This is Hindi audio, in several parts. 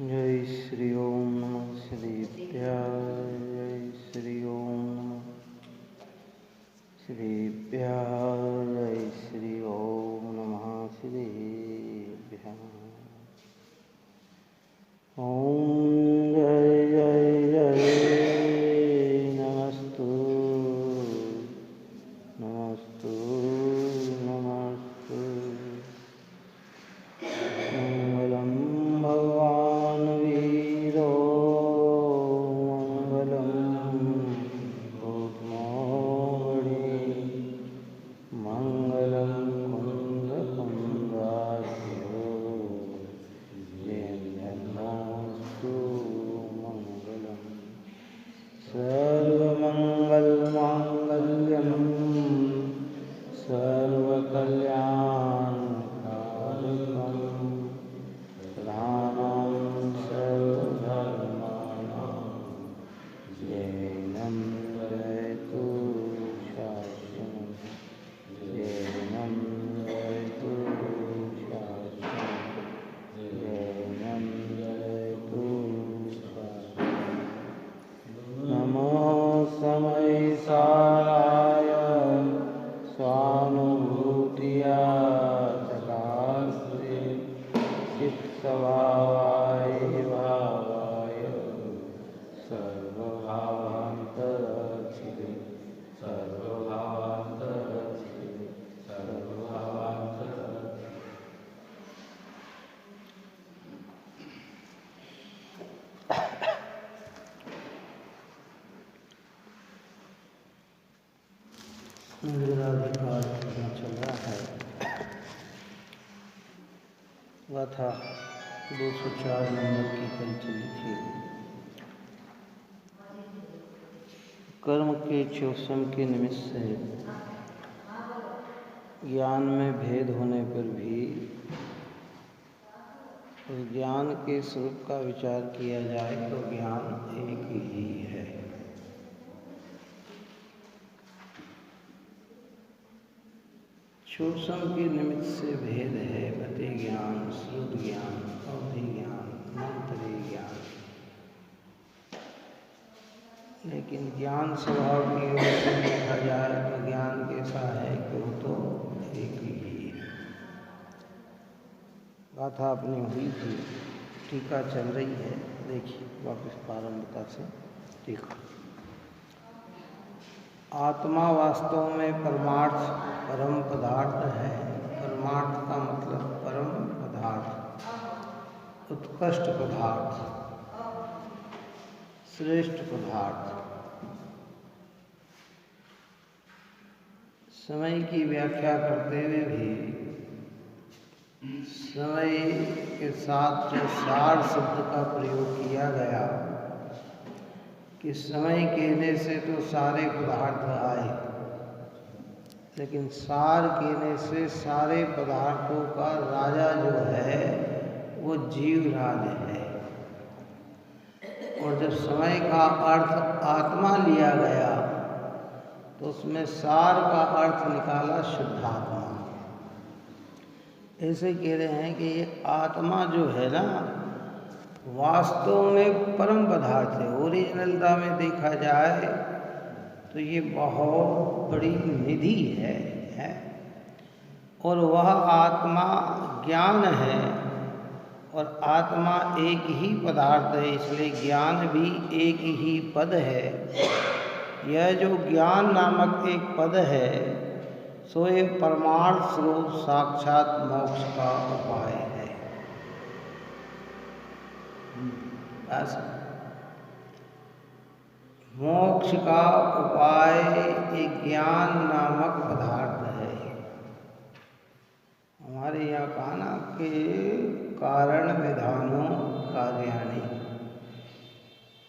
जय श्री ओम नमः श्रीभ्याय जय श्री ओम नमः श्रीभ्याय जय श्री ओम नमः श्रीभ्याय ओम जय जय जय नमस्तु नमस्तु नमस्तु मंगलम भगवान वीरो मंगलम भूतमोड़ी मंगलम कुंद कुंदाख्यो जयन्तु मंगलम सर्वमंगल मांगल्यम सर्वकल्याणकारकम् प्रधानं सर्वधर्माणां जैनं जयतु शासनं जैनं जयतु शासनं जैनं जयतु शासनं नमो समय साराय स्वानुभूतिया चकास्ते चित्सभावाय भावाय सर्वभावान्तरचिते सर्वभावान्तरचिते सर्वभावान्तरचिते इंद्राधिकार चल रहा है। वह था 204 नंबर की कल चली थी। कर्म के चौसम के निमित्त से ज्ञान में भेद होने पर भी उस ज्ञान के स्वरूप का विचार किया जाए तो ज्ञान एक ही है। चौसम के निमित्त से भेद है गति ज्ञान, श्रुत ज्ञान, अवधि ज्ञान, मंत्री ज्ञान। लेकिन ज्ञान स्वभाव की ओर से देखा जाए तो ज्ञान कैसा है कि वो तो एक ही है। गाथा अपनी हुई थी, टीका चल रही है। देखिए वापस प्रारंभता से टीका। आत्मा वास्तव में परमार्थ परम पदार्थ है। परमार्थ का मतलब परम पदार्थ, उत्कृष्ट पदार्थ, श्रेष्ठ पदार्थ। समय की व्याख्या करते हुए भी समय के साथ जो सार शब्द का प्रयोग किया गया कि समय कहने से तो सारे पदार्थ आए, लेकिन सार कहने से सारे पदार्थों का राजा जो है वो जीवराज है। और जब समय का अर्थ आत्मा लिया गया तो उसमें सार का अर्थ निकाला शुद्धात्मा। ऐसे कह रहे हैं कि ये आत्मा जो है ना वास्तव में परम पदार्थ है। ओरिजिनलता में देखा जाए तो ये बहुत बड़ी निधि है। और वह आत्मा ज्ञान है और आत्मा एक ही पदार्थ है, इसलिए ज्ञान भी एक ही पद है। यह जो ज्ञान नामक एक पद है सो ये परमार्थ स्वरूप साक्षात मोक्ष का उपाय है। बस मोक्ष का उपाय एक ज्ञान नामक पदार्थ है। हमारे यहाँ कहा ना कि कारण विधानों कार्याणि,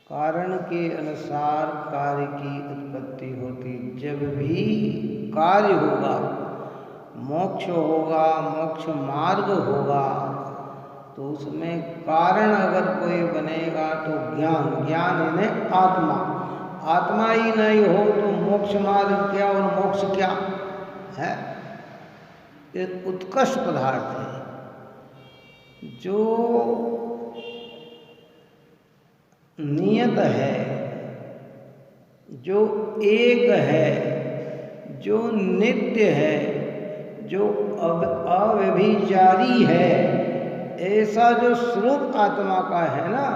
कारण के अनुसार कार्य की उत्पत्ति होती। जब भी कार्य होगा, मोक्ष होगा, मोक्ष मार्ग होगा, तो उसमें कारण अगर कोई बनेगा तो ज्ञान, ज्ञान यानी आत्मा। आत्मा ही नहीं हो तो मोक्ष मार्ग क्या और मोक्ष क्या है? एक उत्कृष्ट पदार्थ है जो नियत है, जो एक है, जो नित्य है, जो अव्यभिचारी है, ऐसा जो स्वरूप आत्मा का है ना,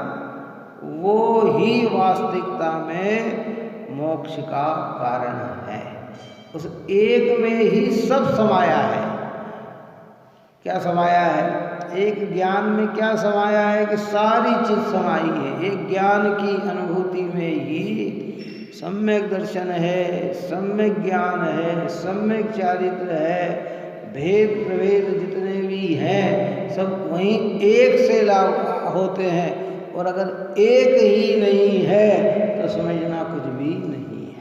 वो ही वास्तविकता में मोक्ष का कारण है। उस एक में ही सब समाया है। क्या समाया है? एक ज्ञान में क्या समाया है कि सारी चीज समाई है। एक ज्ञान की अनुभूति में ही सम्यक दर्शन है, सम्यक ज्ञान है, सम्यक चारित्र है, भेद प्रभेद जितने भी हैं सब वहीं एक से लागू होते हैं। और अगर एक ही नहीं है तो समझना कुछ भी नहीं है।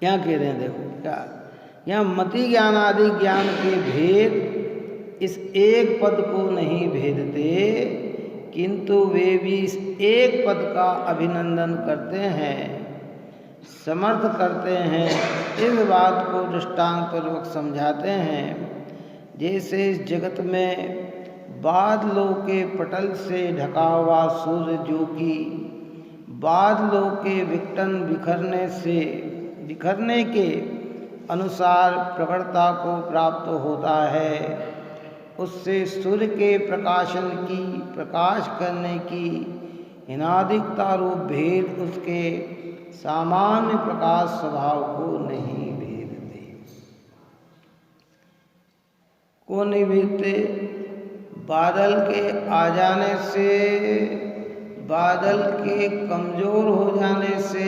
क्या कह रहे हैं? देखो क्या यहाँ मति ज्ञान आदि ज्ञान के भेद इस एक पद को नहीं भेदते, किंतु वे भी इस एक पद का अभिनंदन करते हैं, समर्थ करते हैं। इस बात को दृष्टांत पूर्वक समझाते हैं। जैसे इस जगत में बादलों के पटल से ढका हुआ सूर्य, जो कि बादलों के विघटन बिखरने के अनुसार प्रखरता को प्राप्त होता है, उससे सूर्य के प्रकाश करने की हिनादिकता रूप भेद उसके सामान्य प्रकाश स्वभाव को नहीं भेदते। को नहीं भेदते? बादल के आ जाने से, बादल के कमजोर हो जाने से,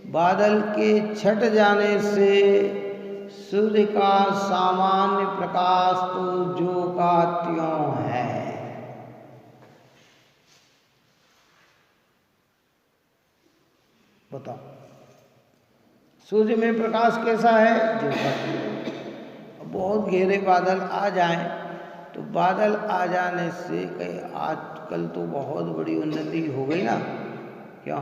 बादल के छट जाने से सूर्य का सामान्य प्रकाश तो जो का त्यों है। बताओ, सूर्य में प्रकाश कैसा है? जो का त्यों। बहुत घेरे बादल आ जाएं तो बादल आ जाने से कई आजकल तो बहुत बड़ी उन्नति हो गई ना। क्यों?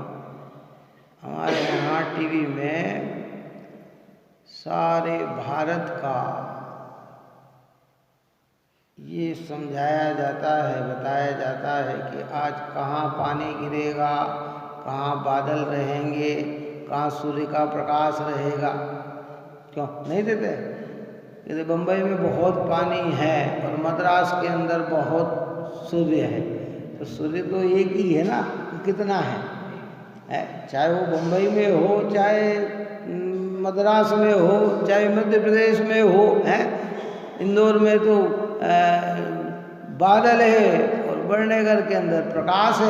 हमारे यहाँ टीवी में सारे भारत का ये समझाया जाता है, बताया जाता है कि आज कहाँ पानी गिरेगा, कहाँ बादल रहेंगे, कहाँ सूर्य का प्रकाश रहेगा। क्यों नहीं देते? जैसे बम्बई में बहुत पानी है और मद्रास के अंदर बहुत सूर्य है, तो सूर्य तो एक ही है ना, कितना है? चाहे वो बम्बई में हो, चाहे मद्रास में हो, चाहे मध्य प्रदेश में हो, इंदौर में तो बादल है और बड़नगर के अंदर प्रकाश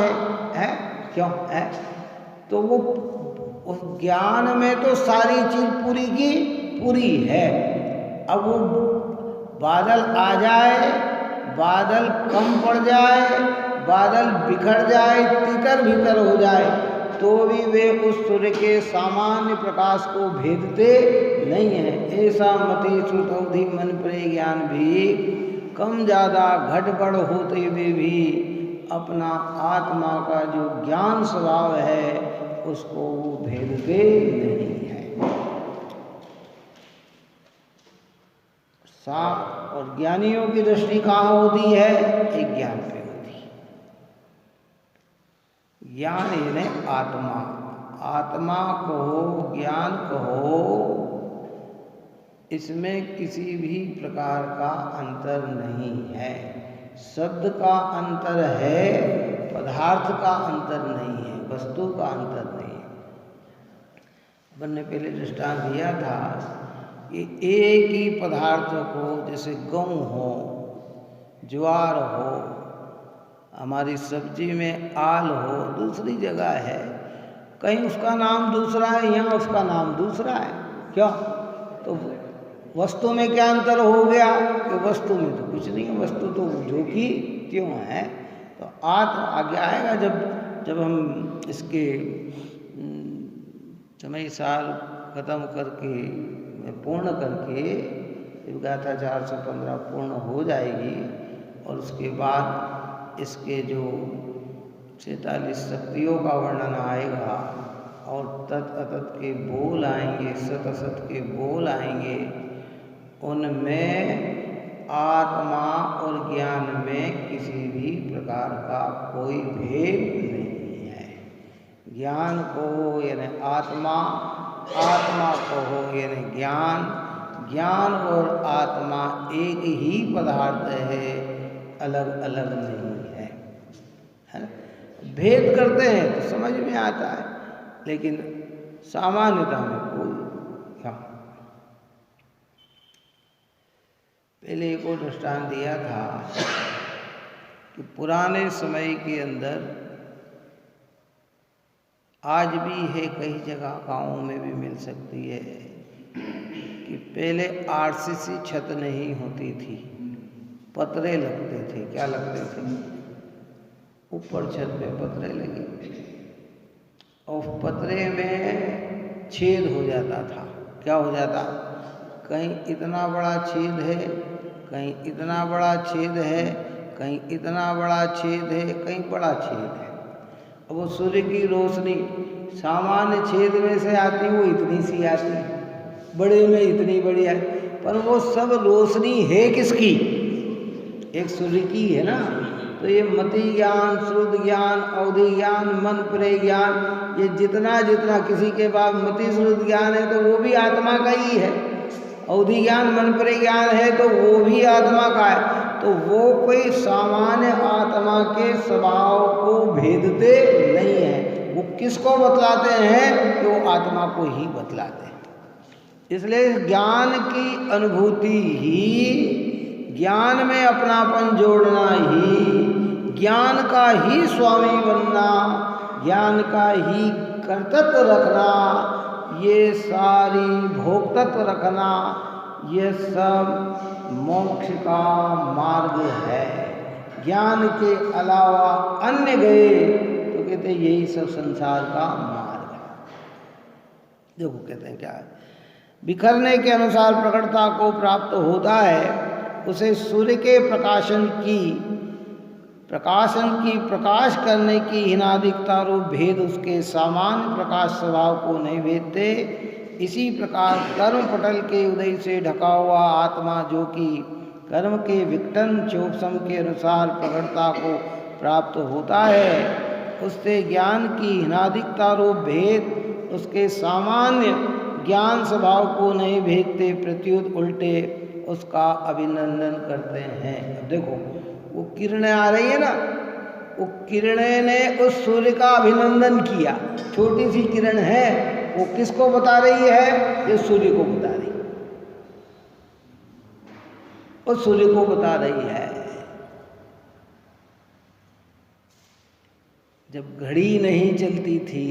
है। क्यों है? तो वो उस ज्ञान में तो सारी चीज पूरी की पूरी है। अब वो बादल आ जाए, बादल कम पड़ जाए, बादल बिखर जाए, तितर भीतर हो जाए, तो भी वे उस सूर्य के सामान्य प्रकाश को भेदते नहीं है। ऐसा मति श्रुत अवधि मन प्रे ज्ञान भी कम ज़्यादा घटबड़ होते हुए भी अपना आत्मा का जो ज्ञान स्वभाव है उसको वो भेदते नहीं है। और ज्ञानियों की दृष्टि कहाँ होती है? एक ज्ञान पे होती है। ज्ञान यानी आत्मा, आत्मा कहो, ज्ञान कहो, इसमें किसी भी प्रकार का अंतर नहीं है। शब्द का अंतर है, पदार्थ का अंतर नहीं है, वस्तु का अंतर नहीं है। अपन ने पहले दृष्टांत दिया था कि एक ही पदार्थ को, जैसे गेहूं हो, ज्वार हो, हमारी सब्जी में आल हो, दूसरी जगह है, कहीं उसका नाम दूसरा है, यहाँ उसका नाम दूसरा है। क्यों? तो वस्तु में क्या अंतर हो गया? कि वस्तु में तो कुछ नहीं है, वस्तु तो जो कि त्यों है। तो आगे आएगा जब हम इसके समय साल खत्म करके, पूर्ण करके, गाथा 415 पूर्ण हो जाएगी और उसके बाद इसके जो 46 शक्तियों का वर्णन आएगा और तत् अतत् के बोल आएंगे, सत असत के बोल आएंगे, उनमें आत्मा और ज्ञान में किसी भी प्रकार का कोई भेद नहीं है। ज्ञान को हो यानी आत्मा, आत्मा को हो यानी ज्ञान, ज्ञान और आत्मा एक ही पदार्थ है, अलग अलग नहीं है, है ना? भेद करते हैं तो समझ में आता है, लेकिन सामान्यता में कोई पहले एक और दृष्टांत दिया था कि पुराने समय के अंदर आज भी है, कई जगह गाँवों में भी मिल सकती है कि पहले आरसीसी छत नहीं होती थी, पतरे लगते थे। क्या लगते थे? ऊपर छत पे पतरे लगे और पतरे में छेद हो जाता था। क्या हो जाता? कहीं इतना बड़ा छेद है, कहीं इतना बड़ा छेद है, कहीं इतना बड़ा छेद है, कहीं बड़ा छेद है। अब वो सूर्य की रोशनी सामान्य छेद में से आती, वो इतनी सी आती, बड़े में इतनी बड़ी आई, पर वो सब रोशनी है किसकी? एक सूर्य की है ना। तो ये मति ज्ञान, श्रुत ज्ञान, अवधि ज्ञान, मन प्रेय ज्ञान, ये जितना जितना किसी के पास मति श्रुत ज्ञान है तो वो भी आत्मा का ही है। अवधि ज्ञान, मन प्रेय ज्ञान है तो वो भी आत्मा का है। तो वो कोई सामान्य आत्मा के स्वभाव को भेदते नहीं है। वो किसको बतलाते हैं? कि वो आत्मा को ही बतलाते हैं। इसलिए ज्ञान की अनुभूति ही, ज्ञान में अपनापन जोड़ना ही, ज्ञान का ही स्वामी बनना, ज्ञान का ही कर्तृत्व रखना, ये सारी भोक्तत्व रखना, ये सब मोक्ष का मार्ग है। ज्ञान के अलावा अन्य गए तो कहते हैं यही सब संसार का मार्ग है। देखो कहते हैं क्या है, बिखरने के अनुसार प्रकटता को प्राप्त होता है, उसे सूर्य के प्रकाशन की प्रकाश करने की हीनादिकता रूप भेद उसके सामान्य प्रकाश स्वभाव को नहीं भेदते। इसी प्रकार कर्म पटल के उदय से ढका हुआ आत्मा, जो कि कर्म के विघटन चोपसम के अनुसार प्रकटता को प्राप्त होता है, उससे ज्ञान की हीनादिकता रूप भेद उसके सामान्य ज्ञान स्वभाव को नहीं भेदते, प्रत्युत उल्टे उसका अभिनंदन करते हैं। अब देखो वो किरणें आ रही है ना, वो किरणें ने उस सूर्य का अभिनंदन किया। छोटी सी किरण है, वो किसको बता रही है? ये सूर्य को बता रही है, वो सूर्य को बता रही है। जब घड़ी नहीं चलती थी,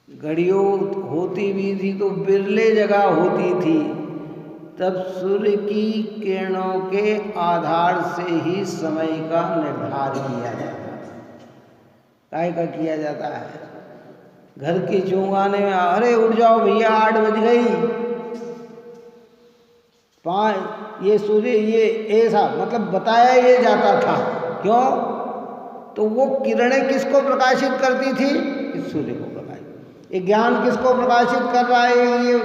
घड़ियों होती भी थी तो बिरले जगह होती थी, तब सूर्य की किरणों के आधार से ही समय का निर्धारण किया जाता है। काय का किया जाता है? घर के चौंगाने में, अरे उठ जाओ भैया 8 बज गई, 5, ये सूर्य, ये ऐसा मतलब बताया ये जाता था। क्यों? तो वो किरणें किसको प्रकाशित करती थी? इस सूर्य को प्रकाशित। ये ज्ञान किसको प्रकाशित कर रहा है? ये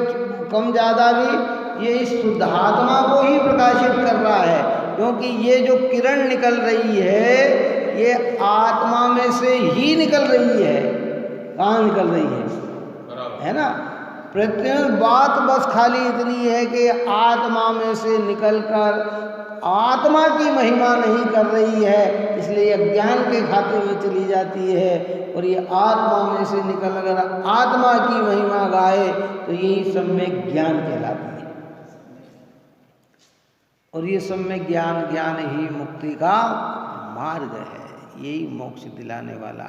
कम ज़्यादा भी ये इस शुद्धात्मा को ही प्रकाशित कर रहा है, क्योंकि ये जो किरण निकल रही है ये आत्मा में से ही निकल रही है। कहाँ निकल रही है ना? प्रत्येक बात बस खाली इतनी है कि आत्मा में से निकलकर आत्मा की महिमा नहीं कर रही है, इसलिए अज्ञान के खाते में चली जाती है। और ये आत्मा में से निकल अगर आत्मा की महिमा गाए तो यही सम्यक ज्ञान कहलाती है। और ये सम्यक ज्ञान, ज्ञान ही मुक्ति का मार्ग है, यही मोक्ष दिलाने वाला,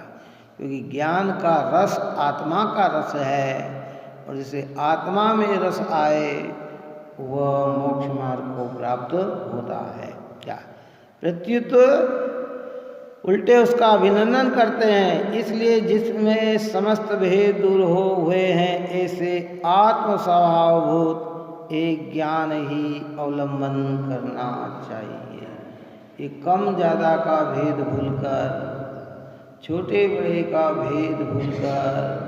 क्योंकि ज्ञान का रस आत्मा का रस है, और जिसे आत्मा में रस आए वह मोक्ष मार्ग को प्राप्त होता है। क्या? प्रत्युत उल्टे उसका अभिनंदन करते हैं। इसलिए जिसमें समस्त भेद दूर हो हुए हैं, ऐसे आत्म स्वभावभूत एक ज्ञान ही अवलंबन करना चाहिए। ये कम ज़्यादा का भेद भूलकर, छोटे बड़े का भेद भूलकर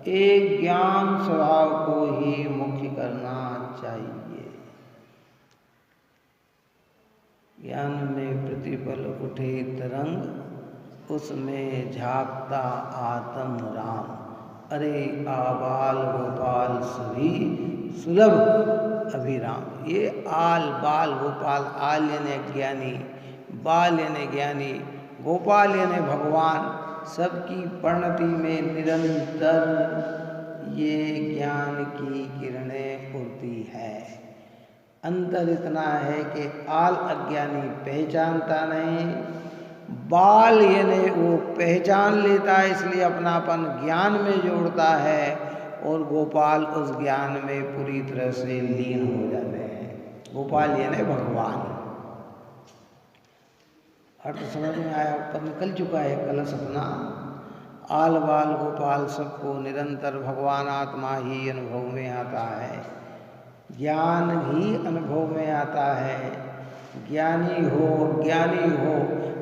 एक ज्ञान स्वभाव को ही मुख्य करना चाहिए। ज्ञान में प्रतिपल उठे तरंग, उसमें झांकता आत्म राम। अरे आबाल गोपाल सभी सुलभ अभिराम। ये आल बाल गोपाल, आल यानी अज्ञानी, बाल यानी ज्ञानी, गोपाल यानी भगवान, सबकी परिणति में निरंतर ये ज्ञान की किरणें उड़ती है। अंतर इतना है कि आल अज्ञानी पहचानता नहीं, बाल यानी वो पहचान लेता है इसलिए अपनापन ज्ञान में जोड़ता है, और गोपाल उस ज्ञान में पूरी तरह से लीन हो जाते हैं। गोपाल यानी भगवान। अर्थ समझ में आया? ऊपर निकल चुका है कलश अपना। आल बाल गोपाल सबको निरंतर भगवान आत्मा ही अनुभव में आता है, ज्ञान ही अनुभव में आता है। ज्ञानी हो अज्ञानी हो,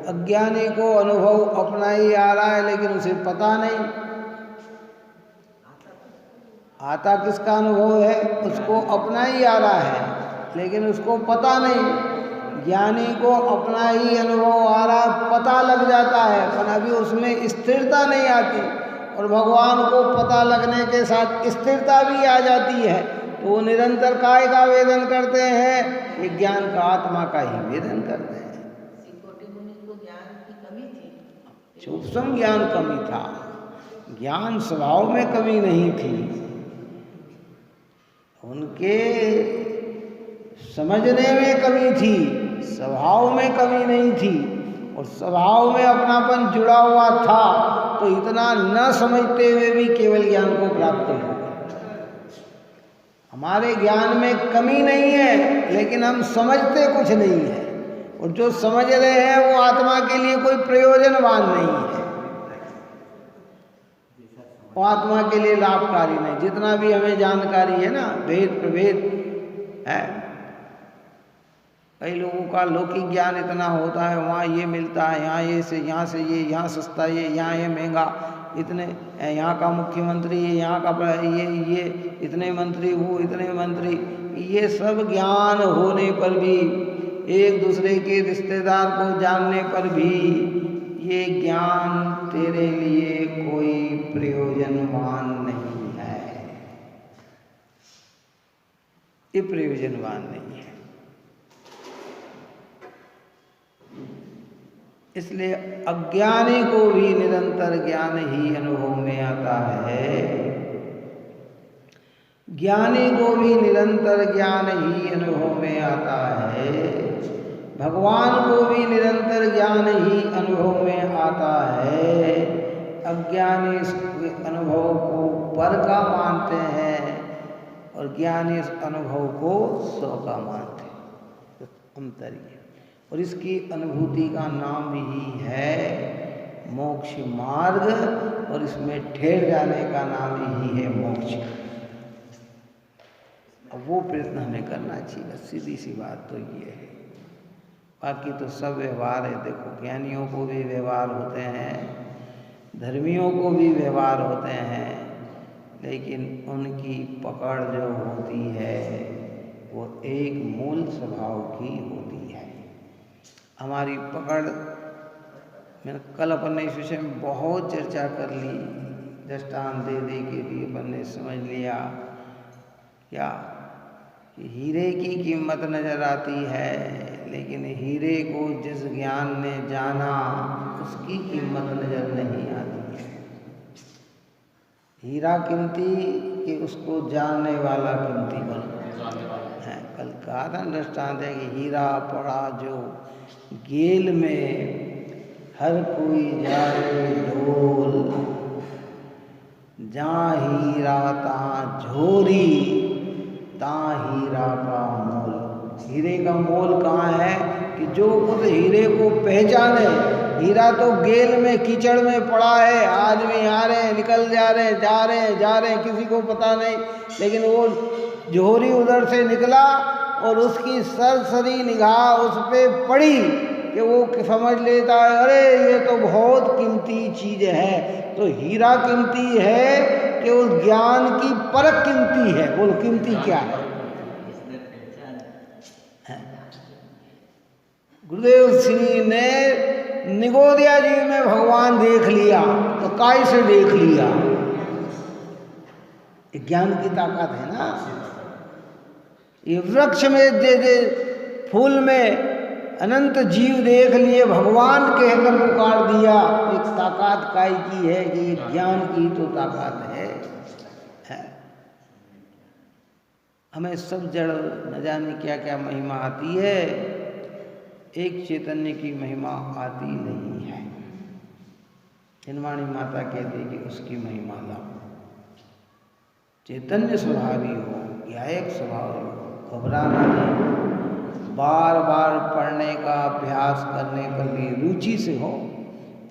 अज्ञानी को अनुभव अपना ही आ रहा है लेकिन उसे पता नहीं। आता किसका अनुभव है? उसको अपना ही आ रहा है लेकिन उसको पता नहीं। ज्ञानी को अपना ही अनुभव आ रहा, पता लग जाता है, पर अभी उसमें स्थिरता नहीं आती। और भगवान को पता लगने के साथ स्थिरता भी आ जाती है, तो वो निरंतर काय का वेदन करते हैं? ये ज्ञान का, आत्मा का ही वेदन करते हैं। सूक्ष्म ज्ञान कमी था, ज्ञान स्वभाव में कमी नहीं थी, उनके समझने में कमी थी, स्वभाव में कमी नहीं थी। और स्वभाव में अपनापन जुड़ा हुआ था तो इतना न समझते हुए भी केवल ज्ञान को प्राप्त हो। हमारे ज्ञान में कमी नहीं है लेकिन हम समझते कुछ नहीं है, और जो समझ रहे हैं वो आत्मा के लिए कोई प्रयोजनवान नहीं है, वो आत्मा के लिए लाभकारी नहीं। जितना भी हमें जानकारी है ना, भेद प्रभेद है, कई लोगों का लौकिक ज्ञान इतना होता है, वहाँ ये मिलता है, यहाँ ये से, यहाँ से ये, यहाँ सस्ता ये, यहाँ ये महंगा, इतने यहाँ का मुख्यमंत्री ये, यहाँ का ये इतने मंत्री, वो इतने मंत्री। ये सब ज्ञान होने पर भी, एक दूसरे के रिश्तेदार को जानने पर भी, ये ज्ञान तेरे लिए कोई प्रयोजनवान नहीं है, ये प्रयोजनवान नहीं है। इसलिए अज्ञानी को भी निरंतर ज्ञान ही अनुभव में आता है, ज्ञानी को भी निरंतर ज्ञान ही अनुभव में आता है, भगवान को भी निरंतर ज्ञान ही अनुभव में आता है। अज्ञानी इस अनुभव को पर का मानते हैं और ज्ञानी इस अनुभव को सौ का मानते हैं। अंतर ये, और इसकी अनुभूति का नाम ही है मोक्ष मार्ग, और इसमें ठहर जाने का नाम ही है मोक्ष। अब वो प्रयत्न हमें करना चाहिए, सीधी सी बात तो ये है। बाकी तो सब व्यवहार है। देखो, ज्ञानियों को भी व्यवहार होते हैं, धर्मियों को भी व्यवहार होते हैं, लेकिन उनकी पकड़ जो होती है वो एक मूल स्वभाव की होती है। हमारी पकड़, मैंने कल अपन ने इस विषय में बहुत चर्चा कर ली, दृष्टांत दे दे के भी अपन ने समझ लिया क्या कि हीरे की कीमत नज़र आती है, लेकिन हीरे को जिस ज्ञान ने जाना उसकी कीमत नज़र नहीं आती है। हीरा कीमती कि उसको जानने वाला कीमती है। कल कहा था दृष्टांत है कि हीरा पड़ा जो गेल में, हर कोई जाए ढोल, जहाँ हीरा ता झोरी, ता हीरा का मोल। हीरे का मोल कहाँ है कि जो उस हीरे को पहचाने। हीरा तो गेल में, कीचड़ में पड़ा है, आदमी आ रहे हैं, निकल जा रहे हैं, जा रहे हैं, किसी को पता नहीं, लेकिन वो झोरी उधर से निकला और उसकी सरसरी निगाह उस पे पड़ी कि वो समझ लेता है अरे ये तो बहुत कीमती चीज़ है। तो हीरा कीमती है कि उस ज्ञान की परख कीमती है। बोलो कीमती क्या है? गुरुदेव श्री ने निगोदिया जी में भगवान देख लिया, तो काय से देख लिया? ज्ञान की ताकत है ना। ये वृक्ष में दे फूल में अनंत जीव देख लिए, भगवान कहकर पुकार दिया। एक ताकत काय की है कि ज्ञान की तो ताकत है। हमें सब जड़ न जाने क्या क्या महिमा आती है, एक चैतन्य की महिमा आती नहीं है। हिनवाणी माता कहती कि उसकी महिमा लाओ। चैतन्य स्वभावी हो या एक स्वभावी हो, घबराना नहीं। बार बार पढ़ने का अभ्यास करने पर भी रुचि से हो,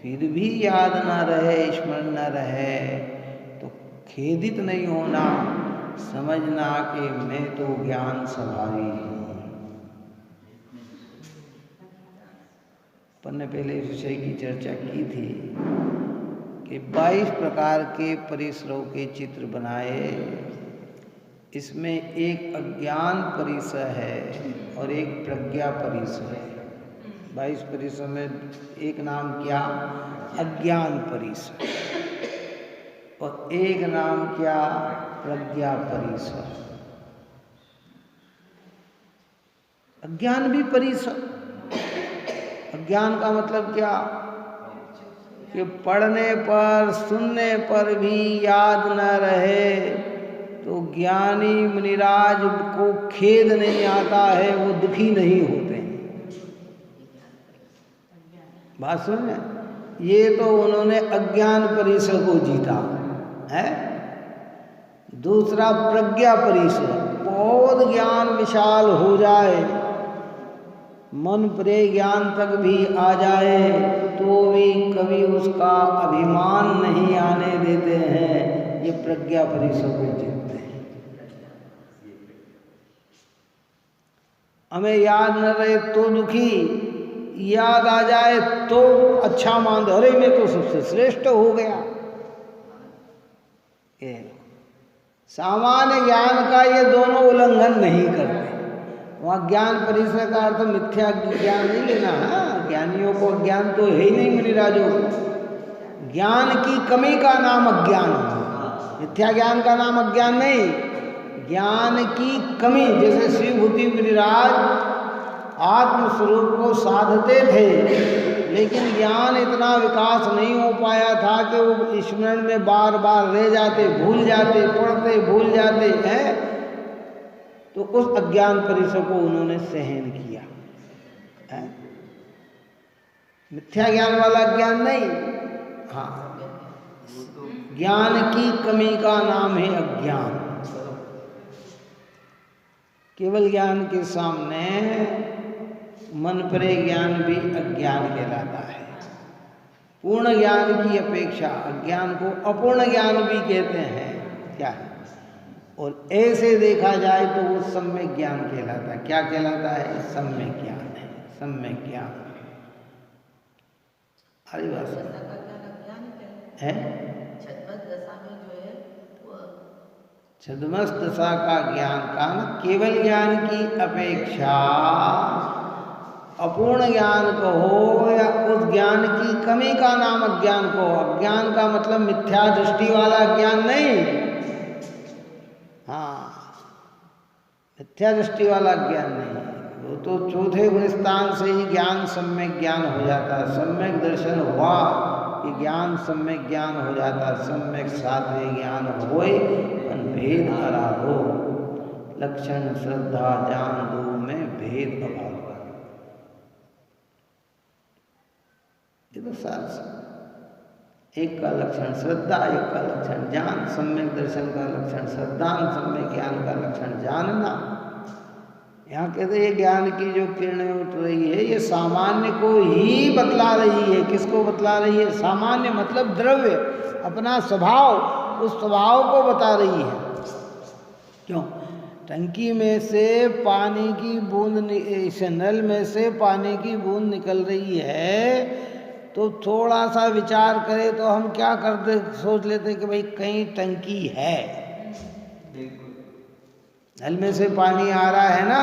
फिर भी याद ना रहे, स्मरण न रहे, तो खेदित नहीं होना, समझना कि मैं तो ज्ञान स्वभावी हूँ। अपन ने पहले इस विषय की चर्चा की थी कि 22 प्रकार के परिसरों के चित्र बनाए। इसमें एक अज्ञान परिसर है और एक प्रज्ञा परिसर है। 22 परिसर में एक नाम क्या? अज्ञान परिसर, और एक नाम क्या? प्रज्ञा परिसर। अज्ञान भी परिसर। अज्ञान का मतलब क्या? कि पढ़ने पर सुनने पर भी याद न रहे तो ज्ञानी मुनिराज को खेद नहीं आता है, वो दुखी नहीं होते। बात सुन, ये तो उन्होंने अज्ञान परिसर को जीता है। दूसरा प्रज्ञा परिसर, बहुत ज्ञान विशाल हो जाए, मन प्रे ज्ञान तक भी आ जाए तो भी कभी उसका अभिमान नहीं आने देते हैं। ये प्रज्ञा परिसर को जीतते हैं। हमें याद न रहे तो दुखी, याद आ जाए तो अच्छा मान, अरे मैं तो सबसे श्रेष्ठ हो गया। सामान्य ज्ञान का ये दोनों उल्लंघन नहीं करते। वहाँ ज्ञान परिसर का अर्थ मिथ्या ज्ञान नहीं लेना। हाँ, ज्ञानियों को ज्ञान तो है ही नहीं, मुनिराजों को। ज्ञान की कमी का नाम अज्ञान है, मिथ्या ज्ञान का नाम अज्ञान नहीं। ज्ञान की कमी, जैसे श्रीभूति मुनिराज आत्मस्वरूप को साधते थे, लेकिन ज्ञान इतना विकास नहीं हो पाया था कि वो स्मरण में बार बार रह जाते, भूल जाते, पढ़ते भूल जाते हैं। तो उस अज्ञान परिसर को उन्होंने सहन किया है। मिथ्या ज्ञान वाला ज्ञान नहीं। हाँ, ज्ञान की कमी का नाम है अज्ञान। केवल ज्ञान के सामने मन परे ज्ञान भी अज्ञान कहलाता है। पूर्ण ज्ञान की अपेक्षा अज्ञान को अपूर्ण ज्ञान भी कहते हैं। क्या है? और ऐसे देखा जाए तो वो सम्यक ज्ञान कहलाता है। क्या कहलाता है? सम्यक ज्ञान है। सम्यक ज्ञान हरी बात है। छद्मस दशा का ज्ञान का न केवल ज्ञान की अपेक्षा अपूर्ण ज्ञान को हो या उस ज्ञान की कमी का नाम अज्ञान को। अज्ञान का मतलब मिथ्या दृष्टि वाला ज्ञान नहीं। हाँ, मिथ्या दृष्टि वाला ज्ञान नहीं। वो तो चौथे गुण स्थान से ही ज्ञान सम्यक ज्ञान हो जाता है। सम्यक दर्शन हुआ कि ज्ञान सम्यक ज्ञान हो जाता है। सम्यक साधे ज्ञान होए भेद आराधो, लक्षण श्रद्धा जान दो में भेद अभाव। ये तो सार एक का लक्षण श्रद्धा, एक का लक्षण ज्ञान। सम्यक दर्शन का लक्षण श्रद्धा, सम्यक ज्ञान का लक्षण जानना। यहाँ कहते हैं ज्ञान की जो किरणें उठ रही है ये सामान्य को ही बतला रही है। किसको बतला रही है? सामान्य मतलब द्रव्य, अपना स्वभाव, उस स्वभाव को बता रही है। क्यों? टंकी में से पानी की बूंद, इस नल में से पानी की बूंद निकल रही है तो थोड़ा सा विचार करें तो हम क्या करते, सोच लेते कि भाई कहीं टंकी है। नल में से पानी आ रहा है ना,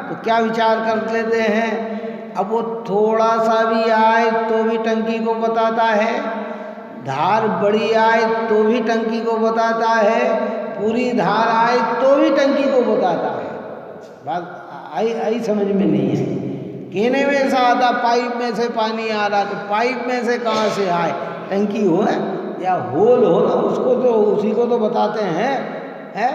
तो क्या विचार कर लेते हैं अब वो थोड़ा सा भी आए तो भी टंकी को बताता है, धार बड़ी आए तो भी टंकी को बताता है, पूरी धार आए तो भी टंकी को बताता है। बात आई समझ में नहीं है। कहने में ऐसा आता पाइप में से पानी आ रहा, तो पाइप में से कहाँ से आए, टंकी हो या होल हो ना, उसको तो उसी को तो बताते हैं, है?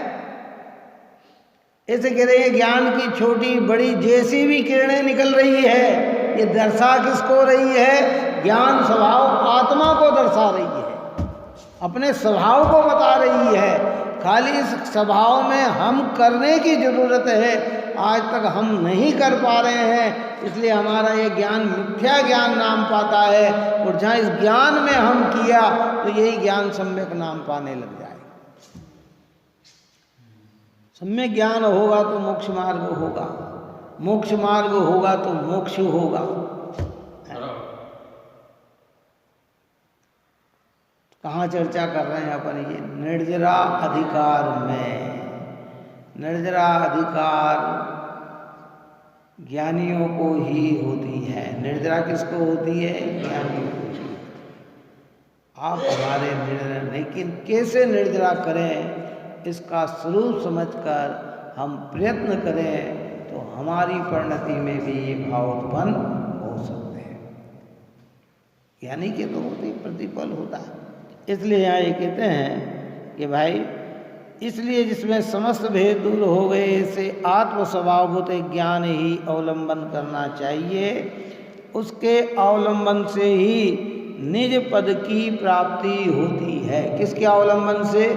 ऐसे कह रहे हैं ज्ञान की छोटी बड़ी जैसी भी किरणें निकल रही है, ये दर्शा किसको रही है? ज्ञान स्वभाव आत्मा को दर्शा रही है, अपने स्वभाव को बता रही है। खाली इस स्वभाव में हम करने की जरूरत है, आज तक हम नहीं कर पा रहे हैं, इसलिए हमारा ये ज्ञान मिथ्या ज्ञान नाम पाता है। और जहाँ इस ज्ञान में हम किया तो यही ज्ञान सम्यक नाम पाने लग जाए। सम्यक ज्ञान होगा तो मोक्ष मार्ग होगा, मोक्ष मार्ग होगा तो मोक्ष होगा। कहाँ चर्चा कर रहे हैं अपन? ये निर्जरा अधिकार में, निर्जरा अधिकार ज्ञानियों को ही होती है। निर्जरा किसको होती है? ज्ञानियों को ही। आप हमारे निर्जरा, लेकिन कैसे निर्जरा करें इसका स्वरूप समझकर हम प्रयत्न करें तो हमारी परिणति में भी ये भाव उत्पन्न हो सकते हैं। ज्ञानी के तो होते ही प्रतिफल होता है। इसलिए यहाँ ये कहते हैं कि भाई, इसलिए जिसमें समस्त भेद दूर हो गए से आत्म स्वभावभूत ज्ञान ही अवलंबन करना चाहिए। उसके अवलंबन से ही निज पद की प्राप्ति होती है। किसके अवलंबन से?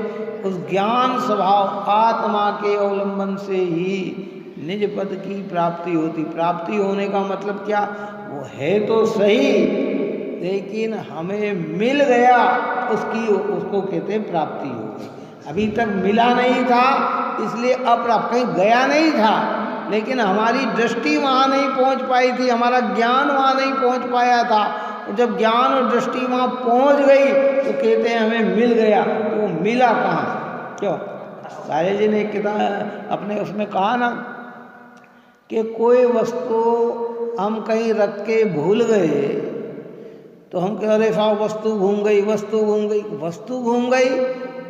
उस ज्ञान स्वभाव आत्मा के अवलंबन से ही निज पद की प्राप्ति होती। प्राप्ति होने का मतलब क्या? वो है तो सही, लेकिन हमें मिल गया, उसको कहते हैं प्राप्ति हो गई। अभी तक मिला नहीं था इसलिए अप्राप्त, कहीं गया नहीं था लेकिन हमारी दृष्टि वहाँ नहीं पहुँच पाई थी, हमारा ज्ञान वहाँ नहीं पहुँच पाया था। और जब ज्ञान और दृष्टि वहाँ पहुँच गई तो कहते हैं हमें मिल गया। तो वो मिला कहाँ? क्यों? सारे जी ने किताब अपने उसमें कहा ना कि कोई वस्तु हम कहीं रख के भूल गए तो हम कह रहे साहब वस्तु घूम गई, वस्तु घूम गई। वस्तु घूम गई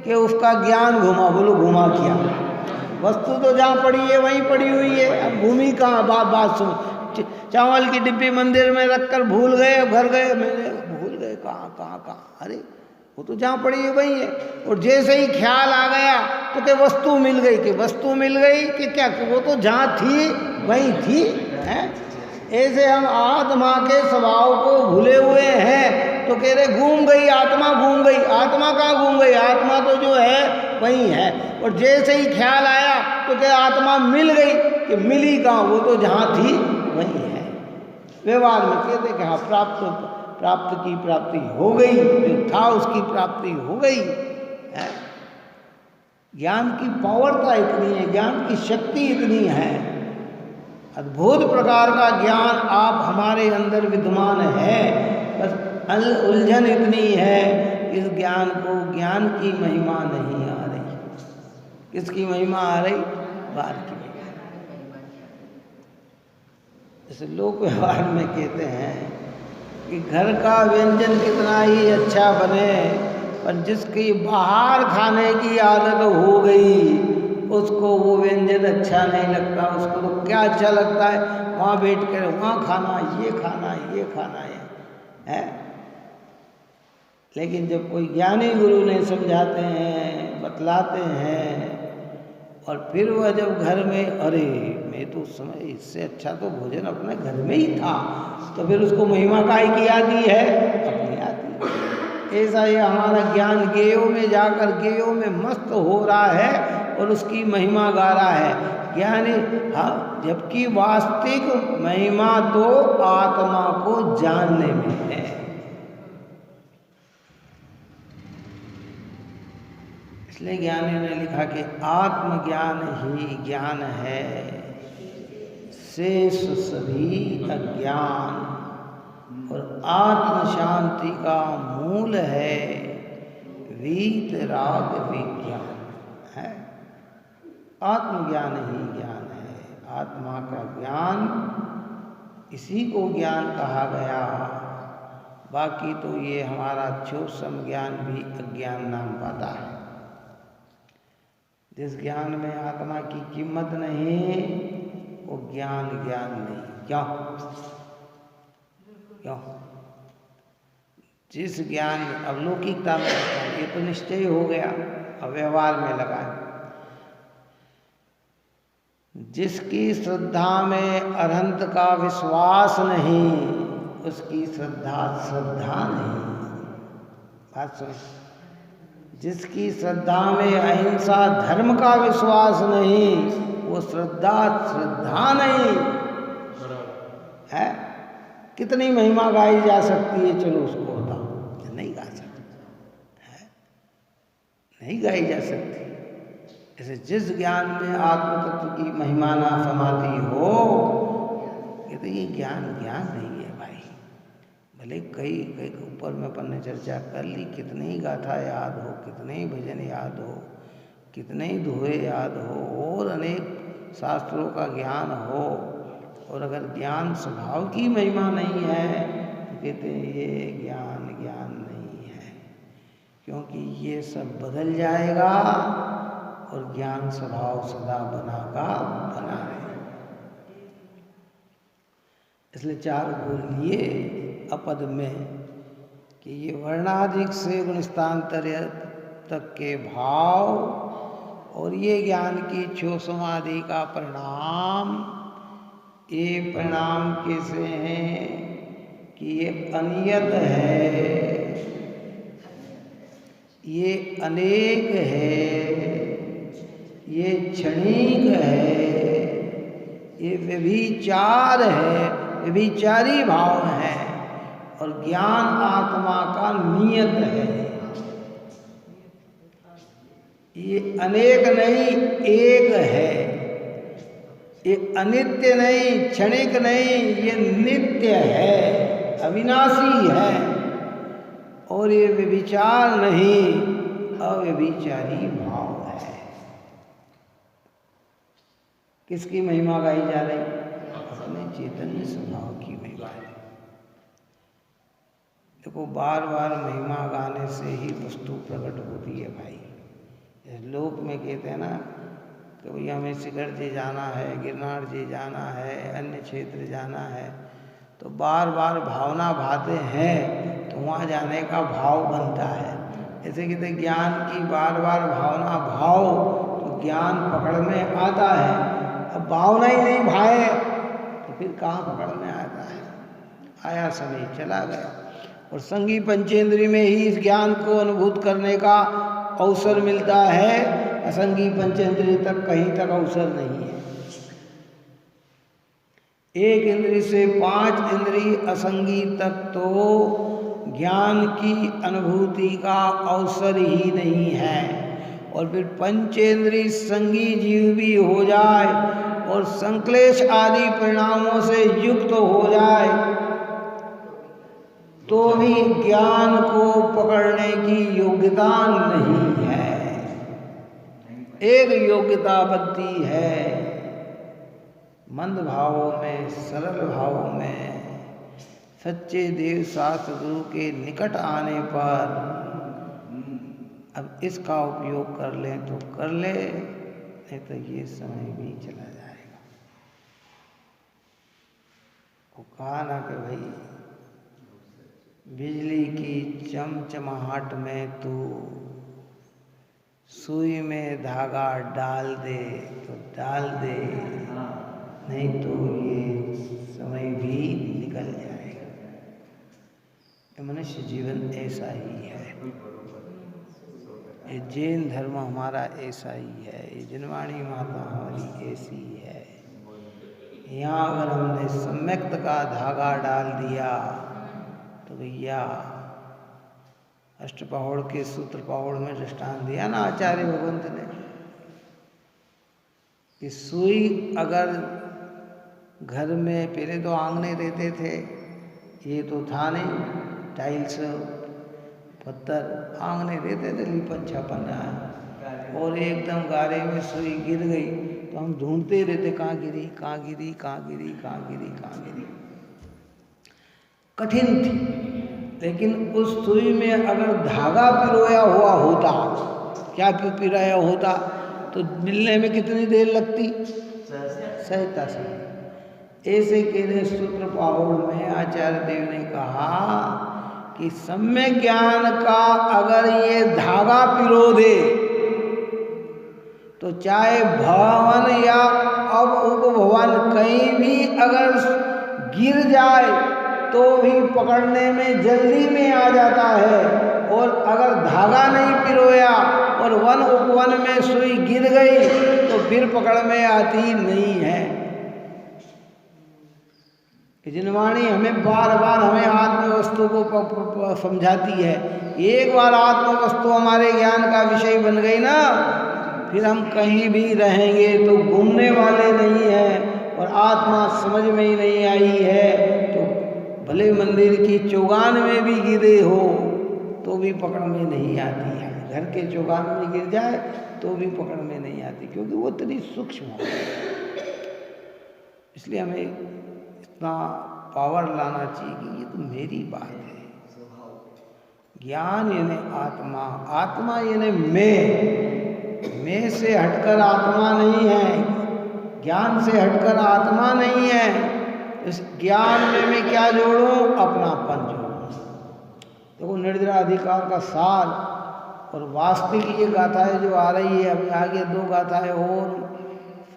कि उसका ज्ञान घुमा? बोलो घुमा क्या? वस्तु तो जहाँ पड़ी है वहीं पड़ी हुई है, अब घूमी कहाँ? बात सुन। चावल की डिब्बी मंदिर में रखकर भूल गए, घर गए, मैंने भूल गए कहाँ? अरे वो तो जहाँ पड़ी है वहीं है। और जैसे ही ख्याल आ गया तो क्या वस्तु मिल गई? कि वस्तु मिल गई कि क्या? वो तो जहाँ थी वहीं थी, है? ऐसे हम आत्मा के स्वभाव को भूले हुए हैं तो कह रहे घूम गई आत्मा, घूम गई। आत्मा कहाँ घूम गई? आत्मा तो जो है वहीं है। और जैसे ही ख्याल आया तो क्या आत्मा मिल गई? कि मिली कहाँ? वो तो जहाँ थी वहीं है। व्यवहार में कहते कि हाँ प्राप्त की प्राप्ति हो गई, जो था उसकी प्राप्ति हो गई है। ज्ञान की पावरता इतनी है, ज्ञान की शक्ति इतनी है, अद्भुत प्रकार का ज्ञान आप हमारे अंदर विद्यमान है। बस उलझन इतनी है, इस ज्ञान को, ज्ञान की महिमा नहीं आ रही। किसकी महिमा आ रही? बाहर की। जैसे लोक व्यवहार में कहते हैं कि घर का व्यंजन कितना ही अच्छा बने, पर जिसकी बाहर खाने की आदत हो गई उसको वो व्यंजन अच्छा नहीं लगता। उसको तो क्या अच्छा लगता है? वहाँ बैठ कर वहाँ खाना, ये खाना, ये खाना है? लेकिन जब कोई ज्ञानी गुरु ने समझाते हैं, बतलाते हैं, और फिर वह जब घर में, अरे मैं तो उस समय इससे अच्छा तो भोजन अपने घर में ही था, तो फिर उसको महिमा काहे की आती है? अपनी आती है। ऐसा ये हमारा ज्ञान गेयों में जाकर गेयों में मस्त हो रहा है और उसकी महिमा गा रहा है ज्ञानी। हाँ, जबकि वास्तविक महिमा तो आत्मा को जानने में है। इसलिए ज्ञानी ने लिखा कि आत्मज्ञान ही ज्ञान है, शेष सभी अज्ञान, और आत्म शांति का मूल है वीत राग विज्ञान है। आत्मज्ञान ही ज्ञान है, आत्मा का ज्ञान इसी को ज्ञान कहा गया। बाकी तो ये हमारा सूक्ष्म ज्ञान भी अज्ञान नाम पाता है। जिस ज्ञान में आत्मा की कीमत नहीं, वो ज्ञान ज्ञान नहीं। क्यों? क्यों? जिस ज्ञान अवलौकिकता में ये तो निश्चय हो गया, अब व्यवहार में लगा। जिसकी श्रद्धा में अनंत का विश्वास नहीं, उसकी श्रद्धा श्रद्धा नहीं। बात सुन, जिसकी श्रद्धा में अहिंसा धर्म का विश्वास नहीं, वो श्रद्धा श्रद्धा नहीं है। कितनी महिमा गाई जा सकती है, चलो उसको बताओ। नहीं गा सकती है, नहीं गाई जा सकती। जैसे जिस ज्ञान में आत्म तत्व की महिमा ना समाती हो, ये तो ये ज्ञान ज्ञान नहीं है भाई। भले कई कई ऊपर में अपन ने चर्चा कर ली, कितने ही गाथा याद हो, कितने ही भजन याद हो, कितने ही दोहे याद हो, और अनेक शास्त्रों का ज्ञान हो, और अगर ज्ञान स्वभाव की महिमा नहीं है तो कहते हैं ये ज्ञान ज्ञान नहीं है। क्योंकि ये सब बदल जाएगा और ज्ञान स्वभाव सदा बना का बना रहे। इसलिए चार बोल लिए अपद में कि ये वर्णाधिक से गुणस्थान्तर्य तक के भाव, और ये ज्ञान की छो समाधि का परिणाम। ये परिणाम कैसे हैं कि ये अनियत है, ये अनेक है, ये क्षणिक है, ये व्यभिचार है, व्यभिचारी भाव है, और ज्ञान आत्मा का नियत है। ये अनेक नहीं, एक है। ये अनित्य नहीं, क्षणिक नहीं, ये नित्य है, अविनाशी है। और ये व्यभिचार नहीं, अव्यभिचारी भाव है। किसकी महिमा गाई जा रही? अपने चैतन्य स्वभाव की महिमा है। देखो, बार बार महिमा गाने से ही वस्तु प्रकट होती है भाई। लोक में कहते हैं ना कि भैया हमें शिखर जी जाना है, गिरनार जी जाना है, अन्य क्षेत्र जाना है, तो बार बार भावना भाते हैं तो वहाँ जाने का भाव बनता है। जैसे कहते ज्ञान की बार बार भावना भाव, तो ज्ञान पकड़ में आता है। अब भावना ही नहीं भाए तो फिर कहाँ पकड़ में आता है? आया समय चला गया। और संगी पंचेंद्री में ही इस ज्ञान को अनुभूत करने का अवसर मिलता है, असंगी पंचेंद्री तक कहीं तक अवसर नहीं है। एक इंद्री से 5 इंद्री असंगी तक तो ज्ञान की अनुभूति का अवसर ही नहीं है। और फिर पंचेंद्री संगी जीव भी हो जाए और संक्लेश आदि परिणामों से युक्त हो जाए तो भी ज्ञान को पकड़ने की योग्यता नहीं है। एक योग्यता बनती है मंद भावों में, सरल भावों में, सच्चे देव शास्त्र गुरु के निकट आने पर अब इसका उपयोग कर लें तो कर ले, नहीं तो ये समय भी चला जाएगा। वो कहा ना कि भाई बिजली की चमचमाहट में तू सुई में धागा डाल दे तो डाल दे, नहीं तो ये समय भी निकल जाएगा। ये मनुष्य जीवन ऐसा ही है। ये जैन धर्म हमारा ऐसा ही है। ये जिनवाणी माता हमारी ऐसी है। यहाँ अगर हमने सम्यक्त का धागा डाल दिया तो भैया अष्टपहौड़ के सूत्र पहौड़ में दृष्टांत दिया ना आचार्य भगवंत ने कि सुई अगर घर में पहले तो आंगने रहते थे, ये तो था नहीं, टाइल्स पत्थर आंगने रहते थे, लीपन छापन आया और एकदम गारे में सुई गिर गई तो हम ढूंढते रहते कहाँ गिरी, कहाँ गिरी, कहाँ गिरी, कहाँ गिरी, कहाँ गिरी। कठिन थी, लेकिन उस सुई में अगर धागा पिरोया हुआ होता, क्या पिरोया होता, तो मिलने में कितनी देर लगती, सहजता से। ऐसे केरे सूत्र पाहुड़ में आचार्य देव ने कहा कि सम्यक ज्ञान का अगर ये धागा पिरो दे तो चाहे भवन या अब उपभवन कहीं भी अगर गिर जाए तो भी पकड़ने में जल्दी में आ जाता है, और अगर धागा नहीं पिरोया और वन उपवन में सुई गिर गई तो फिर पकड़ में आती नहीं है। जिनवाणी हमें बार बार हमें आत्म वस्तु को समझाती है। एक बार आत्म वस्तु हमारे ज्ञान का विषय बन गई ना, फिर हम कहीं भी रहेंगे तो घूमने वाले नहीं हैं, और आत्मा समझ में ही नहीं आई है तो भले मंदिर की चौगान में भी गिरे हो तो भी पकड़ में नहीं आती है। घर के चौगान में गिर जाए तो भी पकड़ में नहीं आती, क्योंकि वो इतनी सूक्ष्म है। इसलिए हमें इतना पावर लाना चाहिए कि ये तो मेरी बात है। ज्ञान यानी आत्मा, आत्मा यानी मैं से हटकर आत्मा नहीं है, ज्ञान से हटकर आत्मा नहीं है। इस ज्ञान में मैं क्या जोड़ूं, अपनापन जोड़ूं। देखो निर्जरा अधिकार का सार और वास्तविक ये गाथाएं जो आ रही है, अभी आगे 2 गाथाएं और,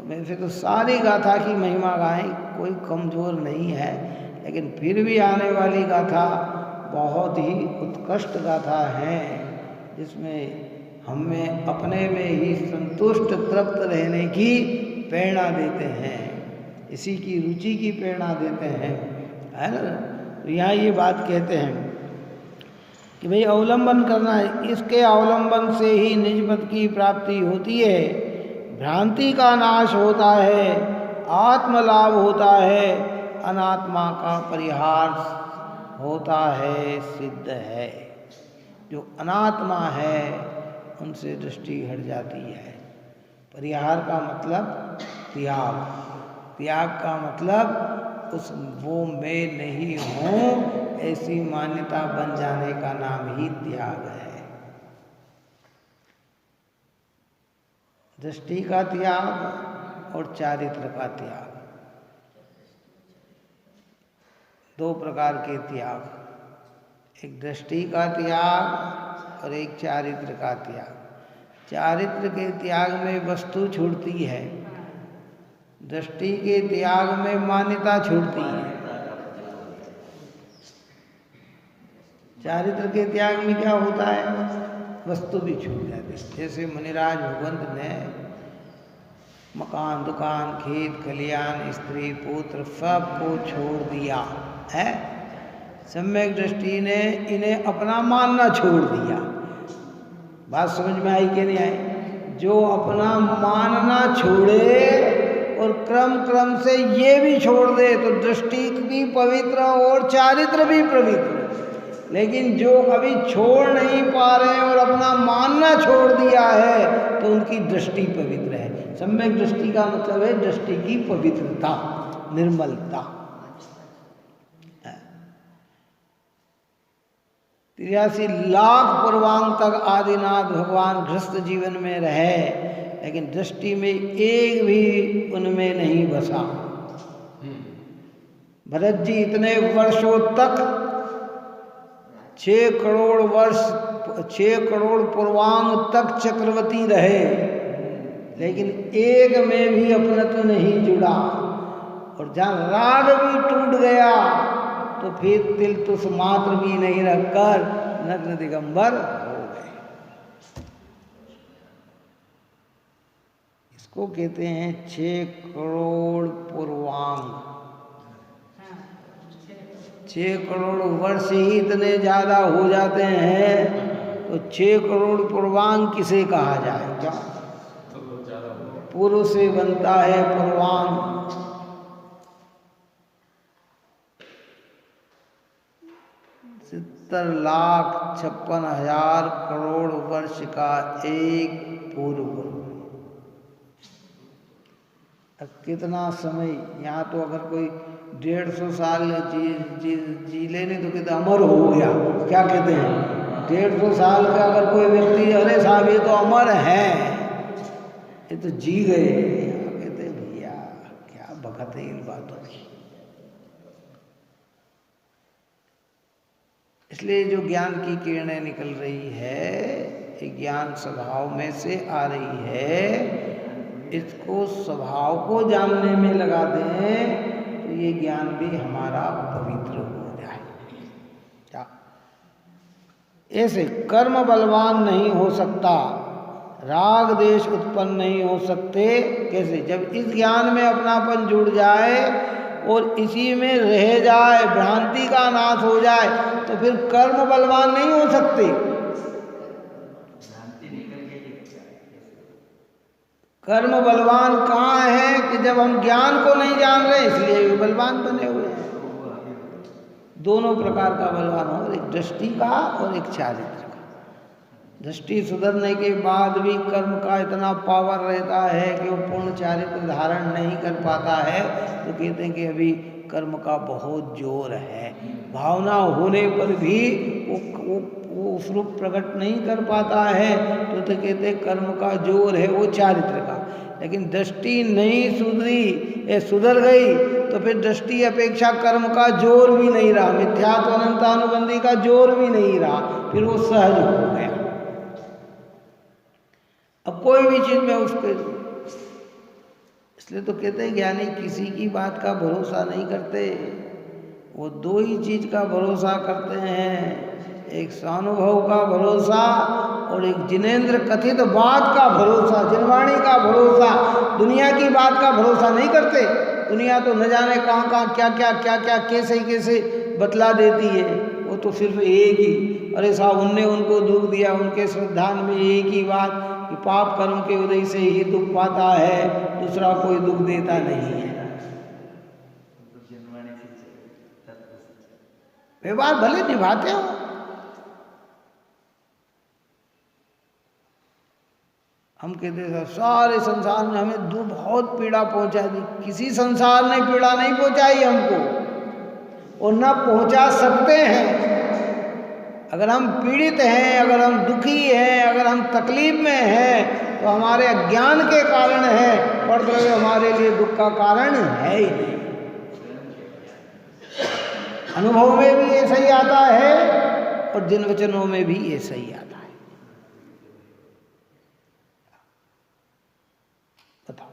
वैसे तो सारी गाथा की महिमा गाएं, कोई कमजोर नहीं है, लेकिन फिर भी आने वाली गाथा बहुत ही उत्कृष्ट गाथा है, जिसमें हमें अपने में ही संतुष्ट तृप्त रहने की प्रेरणा देते हैं, इसी की रुचि की प्रेरणा देते हैं, है ना। तो यहाँ ये बात कहते हैं कि भाई अवलंबन करना है, इसके अवलंबन से ही निजमत की प्राप्ति होती है, भ्रांति का नाश होता है, आत्मलाभ होता है, अनात्मा का परिहार होता है, सिद्ध है। जो अनात्मा है उनसे दृष्टि हट जाती है। परिहार का मतलब त्याग, त्याग का मतलब उस वो मैं नहीं हूँ ऐसी मान्यता बन जाने का नाम ही त्याग है। दृष्टि का त्याग और चारित्र का त्याग, 2 प्रकार के त्याग, एक दृष्टि का त्याग और एक चारित्र का त्याग। चारित्र के त्याग में वस्तु छूटती है, दृष्टि के त्याग में मान्यता छूटती है। चारित्र के त्याग में क्या होता है, वस्तु भी छूट जाती है। जैसे मुनिराज भगवंत ने मकान, दुकान, खेत, खलियान, स्त्री, पुत्र सबको छोड़ दिया है। सम्यक दृष्टि ने इन्हें अपना मानना छोड़ दिया। बात समझ में आई कि नहीं आई? जो अपना मानना छोड़े और क्रम क्रम से ये भी छोड़ दे तो दृष्टि भी पवित्र और चारित्र भी पवित्र। लेकिन जो अभी छोड़ नहीं पा रहे हैं और अपना मानना छोड़ दिया है तो उनकी दृष्टि पवित्र है। सम्यक दृष्टि का मतलब है दृष्टि की पवित्रता, निर्मलता। 83 लाख पूर्वांग तक आदिनाथ भगवान गृहस्थ जीवन में रहे, लेकिन दृष्टि में एक भी उनमें नहीं बसा। भरत जी इतने वर्षों तक 6 करोड़ वर्ष, 6 करोड़ पूर्वांग तक चक्रवर्ती रहे, लेकिन एक में भी अपनत्व नहीं जुड़ा। और जहाँ राग भी टूट गया तो फिर तिल तुस मात्र भी नहीं रखकर नग्न दिगंबर हो गए। इसको कहते हैं 6 करोड़ पूर्वांग। 6 करोड़ वर्ष ही इतने ज्यादा हो जाते हैं तो 6 करोड़ पूर्वांग किसे कहा जाएगा? पूर्व से बनता है पूर्वांग। 70,56,000 करोड़ वर्ष का एक पूर्व। अब कितना समय, यहाँ तो अगर कोई 150 साल जी लेने तो कहते अमर हो गया। क्या कहते हैं, 150 साल का अगर कोई व्यक्ति, अरे साहब ये तो अमर हैं, ये तो जी गए। कहते भैया क्या बखत है इन बातों की। इसलिए जो ज्ञान की किरणें निकल रही है, ये ज्ञान स्वभाव में से आ रही है, इसको स्वभाव को जानने में लगा दें तो ये ज्ञान भी हमारा पवित्र हो जाए। क्या ऐसे कर्म बलवान नहीं हो सकता, राग देश उत्पन्न नहीं हो सकते। कैसे, जब इस ज्ञान में अपनापन जुड़ जाए और इसी में रह जाए, भ्रांति का नाश हो जाए, तो फिर कर्म बलवान नहीं हो सकते। कर्म बलवान कहाँ है कि जब हम ज्ञान को नहीं जान रहे, इसलिए वे बलवान बने हुए हैं। दोनों प्रकार का बलवान हो, एक दृष्टि का और एक चारित्र का। दृष्टि सुधरने के बाद भी कर्म का इतना पावर रहता है कि वो पूर्ण चारित्र धारण नहीं कर पाता है, तो कहते हैं कि अभी कर्म का बहुत जोर है। भावना होने पर भी वो उस रूप प्रकट नहीं कर पाता है, तो कहते हैं कर्म का जोर है वो चारित्र का। लेकिन दृष्टि नहीं सुधरी, सुधर गई, तो फिर दृष्टि अपेक्षा कर्म का जोर भी नहीं रहा, मिथ्यात्व अनंतानुबंधी का जोर भी नहीं रहा, फिर वो सहज हो गया। अब कोई भी चीज में उसके, इसलिए तो कहते हैं ज्ञानी किसी की बात का भरोसा नहीं करते, वो दो ही चीज का भरोसा करते हैं, एक स्वानुभव का भरोसा और एक जिनेंद्र कथित बात का भरोसा, जिनवाणी का भरोसा। दुनिया की बात का भरोसा नहीं करते। दुनिया तो न जाने कहाँ कहाँ क्या क्या कैसे कैसे बतला देती है। वो तो सिर्फ एक ही, अरे साहब उनने उनको दुख दिया, उनके श्रद्धान में एक ही बात कि पाप कर्म के उदय से ही दुख पाता है, दूसरा कोई दुख देता नहीं है। व्यवहार भले निभाते हो, हम कहते हैं सारे संसार ने हमें बहुत पीड़ा पहुंचा दी। किसी संसार ने पीड़ा नहीं पहुंचाई हमको, और न पहुंचा सकते हैं। अगर हम पीड़ित हैं, अगर हम दुखी हैं, अगर हम तकलीफ में हैं, तो हमारे अज्ञान के कारण है, पर हमारे लिए दुख का कारण है ही नहीं। अनुभव में भी ऐसा ही आता है और जिन वचनों में भी ऐसा ही आता है। बताओ,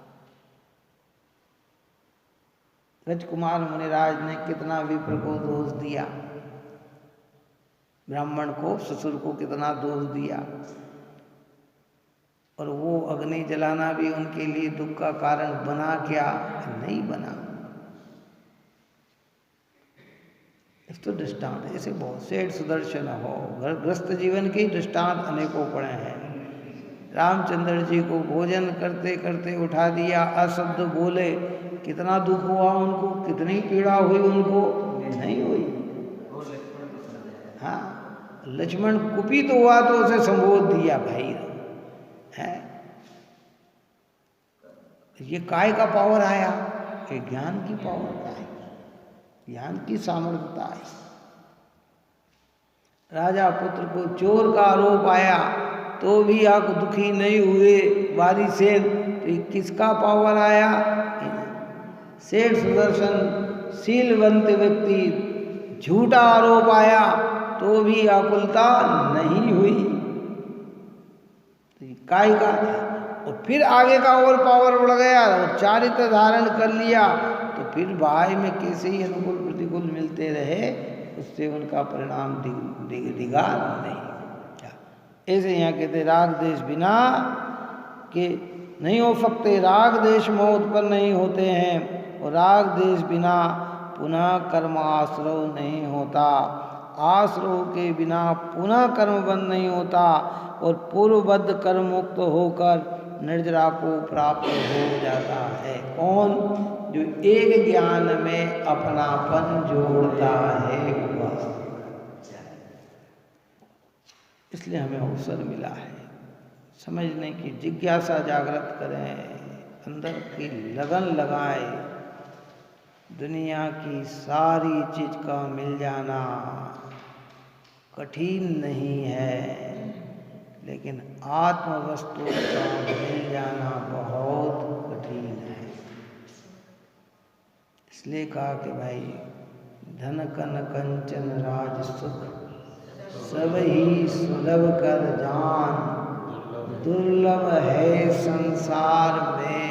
राजकुमार मुनिराज ने कितना विप्र को दोष दिया, ब्राह्मण को, ससुर को कितना दोष दिया, और वो अग्नि जलाना भी उनके लिए दुख का कारण बना क्या? नहीं बना। इस तो दृष्टांत ऐसे बहुत सेठ सुदर्शन हो, ग्रस्त जीवन के दृष्टांत अनेकों पड़े हैं। रामचंद्र जी को भोजन करते करते उठा दिया, अशब्द बोले, कितना दुख हुआ उनको, कितनी पीड़ा हुई उनको? नहीं हुई। हाँ, लक्ष्मण कुपित तो हुआ तो उसे संबोध दिया भाई है। ये काय का पावर आया? ये ज्ञान की पावर का है, ज्ञान की सामर्थ्यता है। राजा पुत्र को चोर का आरोप आया तो भी आप दुखी नहीं हुए वारिसेन, तो किसका पावर आया? सेठ सुदर्शन शीलवंत व्यक्ति, झूठा आरोप आया तो भी आकुलता नहीं हुई, तो काय का। और फिर आगे का और पावर बढ़ गया और चारित्र धारण कर लिया, तो फिर भाई में कैसे ही अनुकूल प्रतिकूल मिलते रहे, उससे उनका परिणाम दिगा नहीं। ऐसे यहाँ कहते राग देश बिना के नहीं हो सकते, राग देश में उत्पन्न नहीं होते हैं, और राग देश बिना पुनः कर्म आश्रव नहीं होता, आश्रव के बिना पुनः कर्म बंद नहीं होता, और पूर्वबद्ध कर्म मुक्त होकर निर्जरा को प्राप्त हो जाता है। कौन? जो एक ज्ञान में अपनापन जोड़ता है वह। इसलिए हमें अवसर मिला है, समझने की जिज्ञासा जागृत करें, अंदर की लगन लगाए, दुनिया की सारी चीज का मिल जाना कठिन नहीं है, लेकिन आत्म वस्तु का मिल जाना बहुत कठिन है। इसलिए कहा कि भाई धन कन कंचन राज सुख सब ही सुलभ कर जान, दुर्लभ है संसार में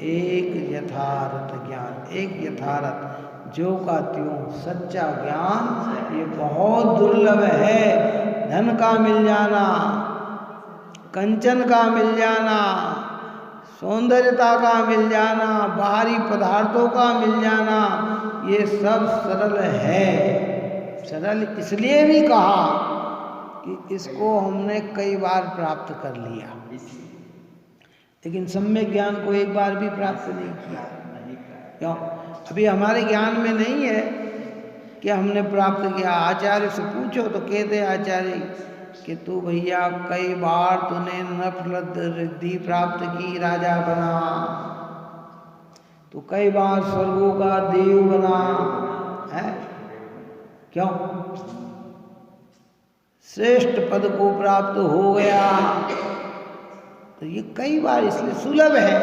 एक यथार्थ ज्ञान। एक यथार्थ जो का त्यों सच्चा ज्ञान ये बहुत दुर्लभ है। धन का मिल जाना, कंचन का मिल जाना, सौंदर्यता का मिल जाना, बाहरी पदार्थों का मिल जाना, ये सब सरल है। सरल इसलिए भी कहा कि इसको हमने कई बार प्राप्त कर लिया, लेकिन सम्यक ज्ञान को एक बार भी प्राप्त नहीं किया। क्यों? अभी हमारे ज्ञान में नहीं है कि हमने प्राप्त किया। आचार्य से पूछो तो कहते आचार्य कि तू भैया कई बार तूने नफरत रिद्धि प्राप्त की, राजा बना, तू कई बार स्वर्गों का देव बना है। क्यों? श्रेष्ठ पद को प्राप्त हो गया, तो ये कई बार इसलिए सुलभ है।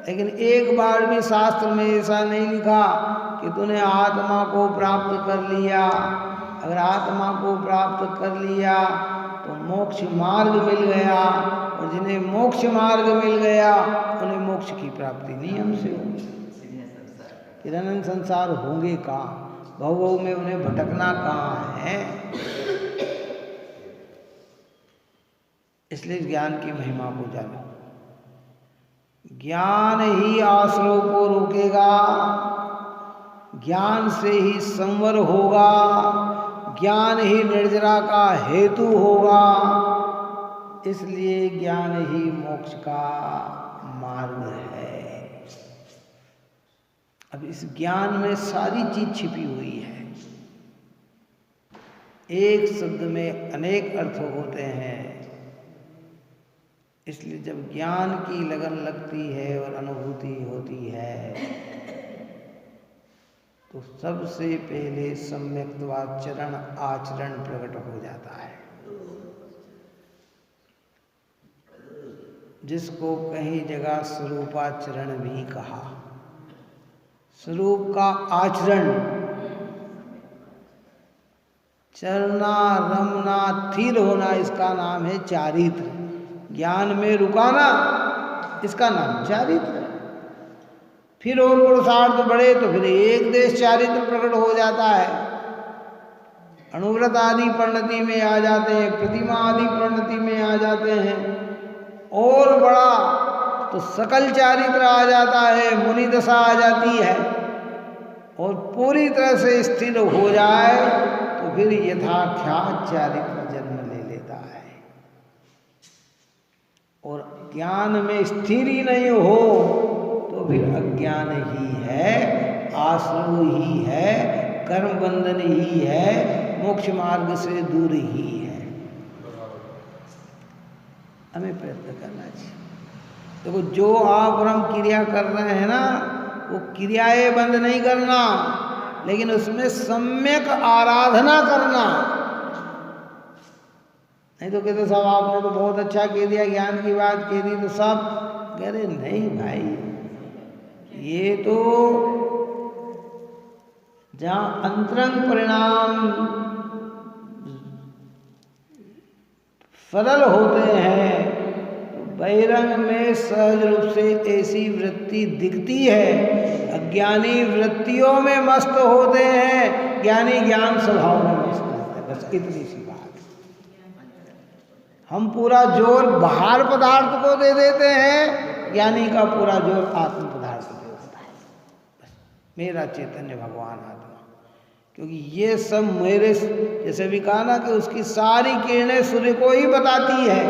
लेकिन एक बार भी शास्त्र में ऐसा नहीं लिखा कि तूने आत्मा को प्राप्त कर लिया। अगर आत्मा को प्राप्त कर लिया तो मोक्ष मार्ग मिल गया, और जिन्हें मोक्ष मार्ग मिल गया उन्हें मोक्ष की प्राप्ति नहीं हमसे होगी। किरण संसार होंगे कहाँ? भव में उन्हें भटकना कहाँ है? इसलिए ज्ञान की महिमा को जानो। ज्ञान ही आश्रयों को रोकेगा, ज्ञान से ही संवर होगा, ज्ञान ही निर्जरा का हेतु होगा। इसलिए ज्ञान ही मोक्ष का मार्ग है। अब इस ज्ञान में सारी चीज छिपी हुई है। एक शब्द में अनेक अर्थ होते हैं। इसलिए जब ज्ञान की लगन लगती है और अनुभूति होती है तो सबसे पहले सम्यक्त्वाचरण आचरण प्रकट हो जाता है, जिसको कहीं जगह स्वरूपाचरण भी कहा। स्वरूप का आचरण, चरना रमना स्थिर होना, इसका नाम है चारित्र। ज्ञान में रुकाना, इसका नाम चारित्र है। फिर और पुरुषार्थ बढ़े तो फिर एक देश चारित्र प्रकट हो जाता है। अनुव्रत आदि परिणति में आ जाते हैं, प्रतिमा आदि परिणति में आ जाते हैं, और बड़ा तो सकल चारित्र आ जाता है, मुनि दशा आ जाती है, और पूरी तरह से स्थिर हो जाए तो फिर यथाख्यात चारित्र जन्म ले लेता है। और ज्ञान में स्थिर ही नहीं हो तो फिर अज्ञान ही है, आश्रय ही है, कर्म बंधन ही है, मोक्ष मार्ग से दूर ही है। हमें प्रयत्न करना चाहिए। देखो, जो आप ब्रह्म क्रिया कर रहे हैं ना, वो क्रियाएं बंद नहीं करना, लेकिन उसमें सम्यक आराधना करना। नहीं तो कहते साहब आपने तो बहुत अच्छा कह दिया, ज्ञान की बात कह दी, तो सब कह रहे नहीं भाई, ये तो जहाँ अंतरंग परिणाम सरल होते हैं तो बहिरंग में सहज रूप से ऐसी वृत्ति दिखती है। अज्ञानी वृत्तियों में मस्त होते हैं, ज्ञानी ज्ञान स्वभाव में मस्त होते हैं। बस इतनी सी बात। हम पूरा जोर बाहर पदार्थ को दे देते हैं, ज्ञानी का पूरा जोर आत्म पदार्थ को दे देता है। बस मेरा चैतन्य भगवान आत्मा, क्योंकि ये सब मेरे, जैसे भी कहा ना कि उसकी सारी किरणें सूर्य को ही बताती है,